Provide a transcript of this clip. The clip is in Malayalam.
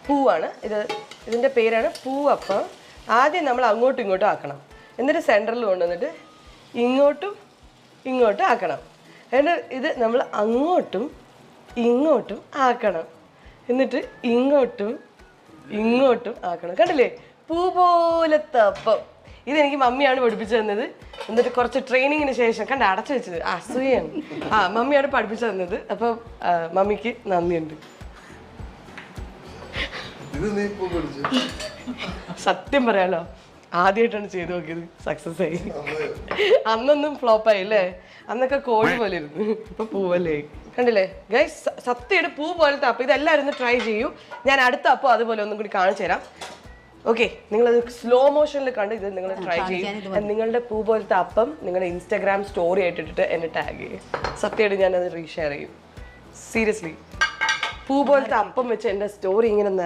പൂവാണ് ഇതിൻ്റെ പേരാണ് പൂവപ്പം. ആദ്യം നമ്മൾ അങ്ങോട്ടും ഇങ്ങോട്ടും ആക്കണം, എന്നിട്ട് സെൻറ്ററിൽ കൊണ്ടുവന്നിട്ട് ഇങ്ങോട്ടും ആക്കണം. എന്നിട്ട് ഇത് നമ്മൾ അങ്ങോട്ടും ഇങ്ങോട്ടും ആക്കണം, എന്നിട്ട് ഇങ്ങോട്ടും ആക്കണം. കണ്ടില്ലേ, പൂ പോലത്തെ അപ്പം. ഇതെനിക്ക് മമ്മിയാണ് പഠിപ്പിച്ചു തന്നത്. എന്നിട്ട് കുറച്ച് ട്രെയിനിങ്ങിന് ശേഷം അടച്ചു വെച്ചത് അസൂയാണ്. മമ്മിയാണ് പഠിപ്പിച്ചു തന്നത്. അപ്പം മമ്മിക്ക് നന്ദിയുണ്ട്. സത്യം പറയാലോ, ആദ്യമായിട്ടാണ് ചെയ്തു നോക്കിയത്, സക്സസ് ആയി. അന്നൊന്നും ഫ്ലോപ്പായി അല്ലേ? അന്നൊക്കെ കോഴി പോലെ ഇരുന്നു, ഇപ്പൊ പൂവല്ലേ. കണ്ടില്ലേ ഗൈസ്, സത്യമായിട്ട് പൂ പോലത്തെ അപ്പം. ഇതെല്ലാവരും ഒന്ന് ട്രൈ ചെയ്യൂ. ഞാൻ അടുത്ത അപ്പം അതുപോലെ ഒന്നും കൂടി കാണിച്ചു തരാം. ഓക്കെ, നിങ്ങളത് സ്ലോ മോഷനിൽ കണ്ട് ഇത് നിങ്ങൾ ട്രൈ ചെയ്യും. നിങ്ങളുടെ പൂ പോലത്തെ അപ്പം നിങ്ങളുടെ ഇൻസ്റ്റാഗ്രാം സ്റ്റോറി ആയിട്ടിട്ട് എന്നെ ടാഗ് ചെയ്യും. സത്യമായിട്ട് ഞാനത് റീഷെയർ ചെയ്യും. സീരിയസ്ലി, പൂ പോലത്തെ അപ്പം വെച്ച് എൻ്റെ സ്റ്റോറി ഇങ്ങനെ